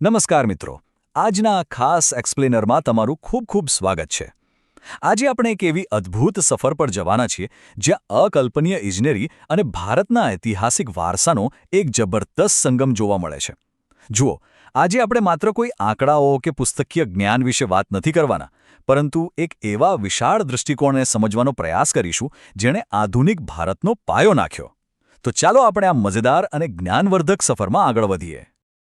નમસ્કાર મિત્રો, આજના ખાસ એક્સપ્લેનરમાં તમારું ખૂબ ખૂબ સ્વાગત છે. આજે આપણે એક એવી અદ્ભુત સફર પર જવાના છીએ જ્યાં અકલ્પનીય ઇજનેરી અને ભારતના ઐતિહાસિક વારસાનો એક જબરદસ્ત સંગમ જોવા મળે છે. જુઓ, આજે આપણે માત્ર કોઈ આંકડાઓ કે પુસ્તકીય જ્ઞાન વિશે વાત નથી કરવાના, પરંતુ એક એવા વિશાળ દૃષ્ટિકોણને સમજવાનો પ્રયાસ કરીશું જેણે આધુનિક ભારતનો પાયો નાખ્યો. તો ચાલો આપણે આ મજેદાર અને જ્ઞાનવર્ધક સફરમાં આગળ વધીએ.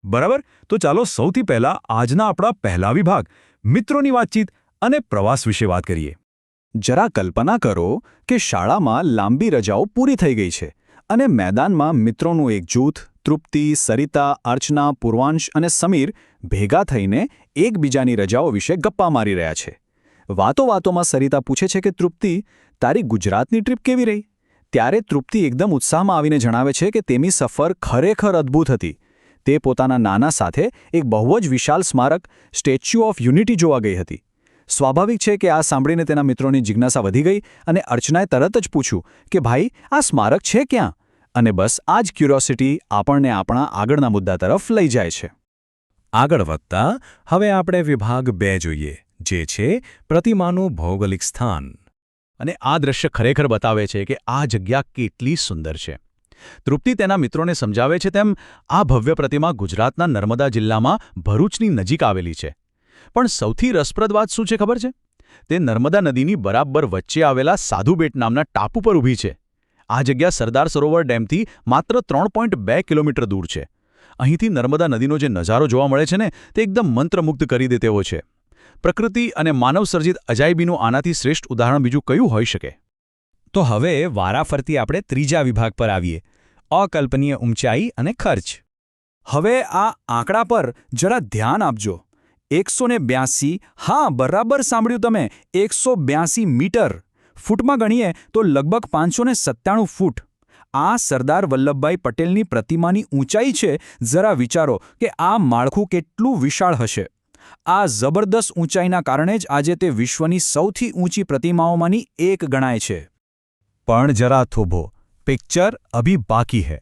બરાબર. તો ચાલો સૌથી પહેલા આજના આપણા પહેલા વિભાગ મિત્રોની વાતચીત અને પ્રવાસ વિશે વાત કરીએ. જરા કલ્પના કરો કે શાળામાં લાંબી રજાઓ પૂરી થઈ ગઈ છે અને મેદાનમાં મિત્રોનું એક જૂથ તૃપ્તિ, સરિતા, અર્ચના, પૂર્વાંશ અને સમીર ભેગા થઈને એકબીજાની રજાઓ વિશે ગપ્પા મારી રહ્યા છે. વાતોમાં સરિતા પૂછે છે કે તૃપ્તિ, તારી ગુજરાતની ટ્રીપ કેવી રહી? ત્યારે તૃપ્તિ એકદમ ઉત્સાહમાં આવીને જણાવે છે કે તેની સફર ખરેખર અદ્ભુત હતી. તે પોતાના નાના સાથે એક બહુ જ વિશાળ સ્મારક સ્ટેચ્યુ ઓફ યુનિટી જોવા ગઈ હતી. સ્વાભાવિક છે કે આ સાંભળીને તેના મિત્રોની જિજ્ઞાસા વધી ગઈ અને અર્ચનાએ તરત જ પૂછ્યું કે ભાઈ, આ સ્મારક છે ક્યાં? અને બસ આ જ ક્યુરિયોસિટી આપણને આપણા આગળના મુદ્દા તરફ લઈ જાય છે. આગળ વધતા હવે આપણે વિભાગ 2 જોઈએ, જે છે પ્રતિમાનું ભૌગોલિક સ્થાન. અને આ દ્રશ્ય ખરેખર બતાવે છે કે આ જગ્યા કેટલી સુંદર છે. તૃપ્તિ તેના મિત્રોને સમજાવે છે તેમ આ ભવ્ય પ્રતિમા ગુજરાતના નર્મદા જિલ્લામાં ભરૂચની નજીક આવેલી છે. પણ સૌથી રસપ્રદ વાત શું છે ખબર છે? તે નર્મદા નદીની બરાબર વચ્ચે આવેલા સાધુબેટ નામના ટાપુ પર ઊભી છે. આ જગ્યા સરદાર સરોવર ડેમથી માત્ર 3.2 કિલોમીટર દૂર છે. અહીંથી નર્મદા નદીનો જે નજારો જોવા મળે છે ને, તે એકદમ મંત્રમુગ્ધ કરી દે તેવો છે. પ્રકૃતિ અને માનવસર્જિત અજાયબીનું આનાથી શ્રેષ્ઠ ઉદાહરણ બીજું કયું હોઈ શકે? તો હવે વારાફરતી આપણે ત્રીજા વિભાગ પર આવીએ, અકલ્પનીય ઊંચાઈ અને ખર્ચ. હવે આ આંકડા પર જરા ધ્યાન આપજો. 182, હા બરાબર સાંભળ્યું તમે, 182 મીટર. ફૂટમાં ગણીએ તો લગભગ 597 ફૂટ. આ સરદાર વલ્લભભાઈ પટેલની પ્રતિમાની ઊંચાઈ છે. જરા વિચારો કે આ માળખું કેટલું વિશાળ હશે. આ જબરદસ્ત ઊંચાઈના કારણે જ આજે તે વિશ્વની સૌથી ઊંચી પ્રતિમાઓમાંની એક ગણાય છે. પણ જરા થોભો, પિક્ચર અભી બાકી હૈ.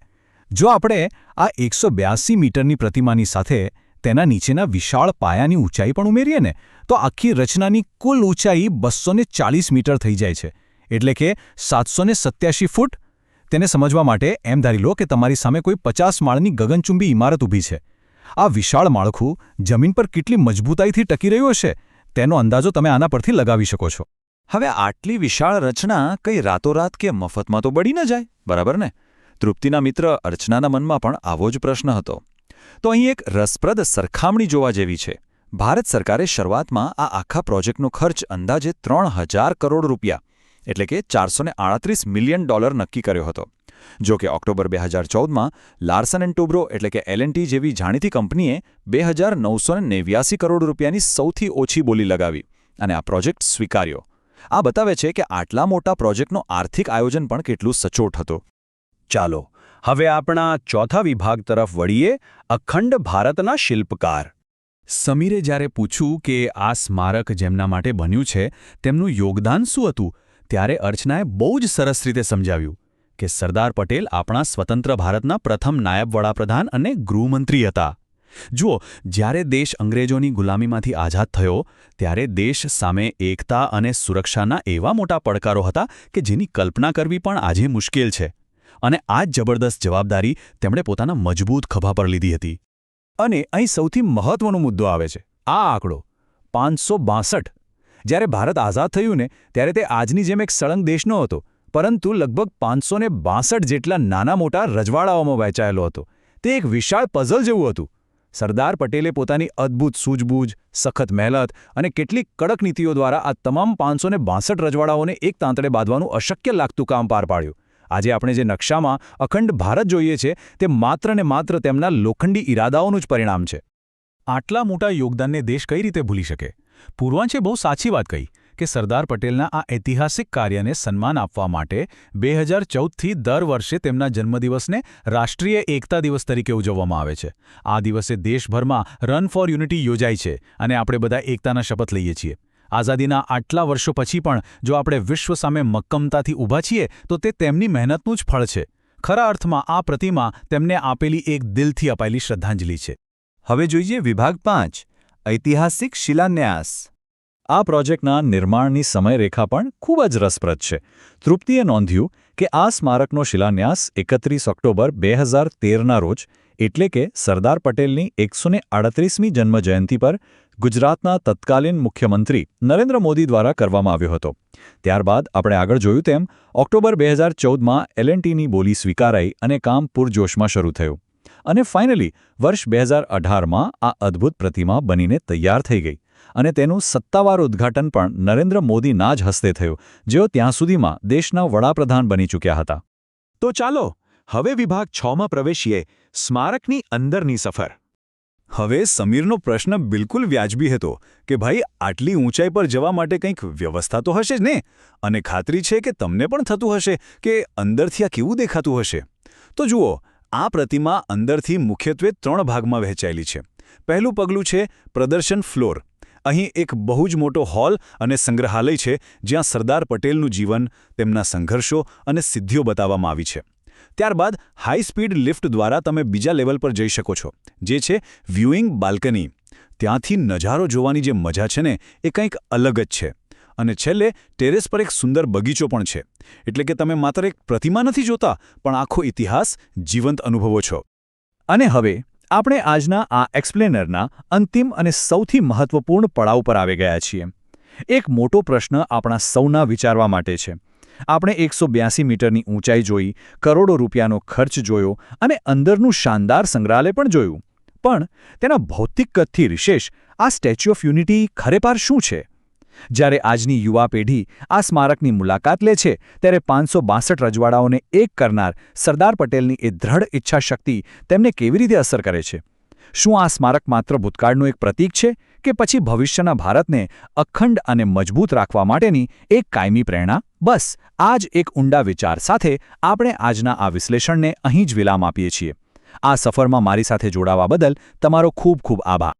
જો આપણે આ 182 મીટરની પ્રતિમાની સાથે તેના નીચેના વિશાળ પાયાની ઊંચાઈ પણ ઉમેરીએ ને, તો આખી રચનાની કુલ ઊંચાઈ 240 મીટર થઈ જાય છે. એટલે કે 787 ફૂટ. તેને સમજવા માટે એમ ધારી લો કે તમારી સામે કોઈ 50 માળની ગગનચુંબી ઇમારત ઊભી છે. આ વિશાળ માળખું જમીન પર કેટલી મજબૂતાઈથી ટકી રહ્યું હશે, તેનો અંદાજો તમે આના પરથી લગાવી શકો છો. હવે આટલી વિશાળ રચના કંઈ રાતોરાત કે મફતમાં તો બળી ન જાય, બરાબર ને? તૃપ્તિના મિત્ર અર્ચનાના મનમાં પણ આવો જ પ્રશ્ન હતો. તો અહીં એક રસપ્રદ સરખામણી જોવા જેવી છે. ભારત સરકારે શરૂઆતમાં આ આખા પ્રોજેક્ટનો ખર્ચ અંદાજે 3000 કરોડ રૂપિયા એટલે કે $438 મિલિયન નક્કી કર્યો હતો. જો કે ઓક્ટોબર 2014માં લાર્સન એન્ડ ટુબ્રો એટલે કે L&T જેવી જાણીતી કંપનીએ 2989 કરોડ રૂપિયાની સૌથી ઓછી બોલી લગાવી અને આ પ્રોજેક્ટ સ્વીકાર્યો. આ બતાવે છે કે આટલા મોટા પ્રોજેક્ટનો આર્થિક આયોજન પણ કેટલું સચોટ હતું. ચાલો હવે આપણા ચોથા વિભાગ તરફ વળીએ, અખંડ ભારતના શિલ્પકાર. સમીરે જ્યારે પૂછ્યું કે આ સ્મારક જેમના માટે બન્યું છે તેમનું યોગદાન શું હતું, ત્યારે અર્ચનાએ બહુ જ સરસ રીતે સમજાવ્યું કે સરદાર પટેલ આપણા સ્વતંત્ર ભારતના પ્રથમ નાયબ વડાપ્રધાન અને ગૃહમંત્રી હતા. જુઓ, જ્યારે દેશ અંગ્રેજોની ગુલામીમાંથી આઝાદ થયો ત્યારે દેશ સામે એકતા અને સુરક્ષાના એવા મોટા પડકારો હતા કે જેની કલ્પના કરવી પણ આજે મુશ્કેલ છે. અને આ જ જબરદસ્ત જવાબદારી તેમણે પોતાના મજબૂત ખભા પર લીધી હતી. અને અહીં સૌથી મહત્વનો મુદ્દો આવે છે, આ આંકડો 562. જ્યારે ભારત આઝાદ થયું ને, ત્યારે તે આજની જેમ એક સળંગ દેશ નહોતો, પરંતુ લગભગ 562 જેટલા નાના મોટા રજવાડાઓમાં વહેંચાયેલો હતો. તે એક વિશાળ પઝલ જેવું હતું. સરદાર પટેલે પોતાની અદ્ભુત સૂઝબૂઝ, સખત મહેનત અને કેટલીક કડક નીતિઓ દ્વારા આ તમામ 562 રજવાડાઓને એક તાંતડે બાંધવાનું અશક્ય લાગતું કામ પાર પાડ્યું. આજે આપણે જે નકશામાં અખંડ ભારત જોઈએ છે, તે માત્ર ને માત્ર તેમના લોખંડી ઈરાદાઓનું જ પરિણામ છે. આટલા મોટા યોગદાનને દેશ કઈ રીતે ભૂલી શકે? પૂર્વાંશે બહુ સાચી વાત કહી કે સરદાર પટેલના આ ઐતિહાસિક કાર્યને સન્માન આપવા માટે 2014થી દર વર્ષે તેમના જન્મદિવસને રાષ્ટ્રીય એકતા દિવસ તરીકે ઉજવવામાં આવે છે. આ દિવસે દેશભરમાં રન ફોર યુનિટી યોજાય છે અને આપણે બધા એકતાના શપથ લઈએ છીએ. આઝાદીના આટલા વર્ષો પછી પણ જો આપણે વિશ્વ સામે મક્કમતાથી ઊભા છીએ તો તે તેમની મહેનતનું જ ફળ છે. ખરા અર્થમાં આ પ્રતિમા તેમને આપેલી એક દિલથી અપાયેલી શ્રદ્ધાંજલિ છે. હવે જોઈએ વિભાગ 5 ઐતિહાસિક શિલાન્યાસ. આ પ્રોજેક્ટના નિર્માણની સમયરેખા પણ ખૂબ જ રસપ્રદ છે. તૃપ્તિએ નોંધ્યું કે આ સ્મારકનો શિલાન્યાસ 31 ઓક્ટોબર 2013ના રોજ એટલે કે સરદાર પટેલની 138મી જન્મજયંતિ પર ગુજરાતના તત્કાલીન મુખ્યમંત્રી નરેન્દ્ર મોદી દ્વારા કરવામાં આવ્યો હતો. ત્યારબાદ આપણે આગળ જોયું તેમ ઓક્ટોબર 2014માં L&Tની બોલી સ્વીકારાઈ અને કામ પૂરજોશમાં શરૂ થયું. અને ફાઇનલી વર્ષ 2018માં આ અદ્ભુત પ્રતિમા બનીને તૈયાર થઈ ગઈ અને તેનું સત્તાવાર ઉદ્ઘાટન પણ નરેન્દ્ર મોદીના જ હસ્તે થયું, જેઓ ત્યાં સુધીમાં દેશના વડાપ્રધાન બની ચૂક્યા હતા. તો ચાલો હવે વિભાગ 6માં પ્રવેશીએ, સ્મારકની અંદરની સફર. હવે સમીરનો પ્રશ્ન બિલકુલ વ્યાજબી હતો કે ભાઈ આટલી ઊંચાઈ પર જવા માટે કંઈક વ્યવસ્થા તો હશે જ ને, અને ખાતરી છે કે તમને પણ થતું હશે કે અંદરથી આ કેવું દેખાતું હશે. તો જુઓ, આ પ્રતિમા અંદરથી મુખ્યત્વે 3 ભાગમાં વહેંચાયેલી છે. પહેલું પગલું છે પ્રદર્શન ફ્લોર. અહીં એક બહુ જ મોટો હોલ અને સંગ્રહાલય છે જ્યાં સરદાર પટેલનું જીવન, તેમના સંઘર્ષો અને સિદ્ધિઓ બતાવવામાં આવી છે. ત્યારબાદ હાઈ સ્પીડ લિફ્ટ દ્વારા તમે બીજા લેવલ પર જઈ શકો છો, જે છે વ્યૂઇંગ બાલ્કની. ત્યાંથી નજારો જોવાની જે મજા છે ને, એ કંઈક અલગ જ છે. અને છેલ્લે ટેરેસ પર એક સુંદર બગીચો પણ છે. એટલે કે તમે માત્ર એક પ્રતિમા નથી જોતા, પણ આખો ઇતિહાસ જીવંત અનુભવો છો. અને હવે આપણે આજના આ એક્સપ્લેનરના અંતિમ અને સૌથી મહત્વપૂર્ણ પડાવ પર આવી ગયા છીએ. એક મોટો પ્રશ્ન આપણા સૌના વિચારવા માટે છે. આપણે 182 મીટરની ઊંચાઈ જોઈ, કરોડો રૂપિયાનો ખર્ચ જોયો અને અંદરનું શાનદાર સંગ્રહાલય પણ જોયું. પણ તેના ભૌતિક કદથી વિશેષ આ સ્ટેચ્યુ ઓફ યુનિટી ખરેખર શું છે? જ્યારે આજની યુવા પેઢી આ સ્મારકની મુલાકાત લે છે, ત્યારે 562 રજવાડાઓને એક કરનાર સરદાર પટેલની એ દ્રઢ ઈચ્છાશક્તિ તેમને કેવી રીતે અસર કરે છે? શું આ સ્મારક માત્ર ભૂતકાળનું એક પ્રતીક છે કે પછી ભવિષ્યના ભારતને અખંડ અને મજબૂત રાખવા માટેની એક કાયમી પ્રેરણા? બસ આ જ એક ઊંડા વિચાર સાથે આપણે આજના આ વિશ્લેષણને અહીં જ વિરામ આપીએ છીએ. આ સફરમાં મારી સાથે જોડાવા બદલ તમારો ખૂબ ખૂબ આભાર.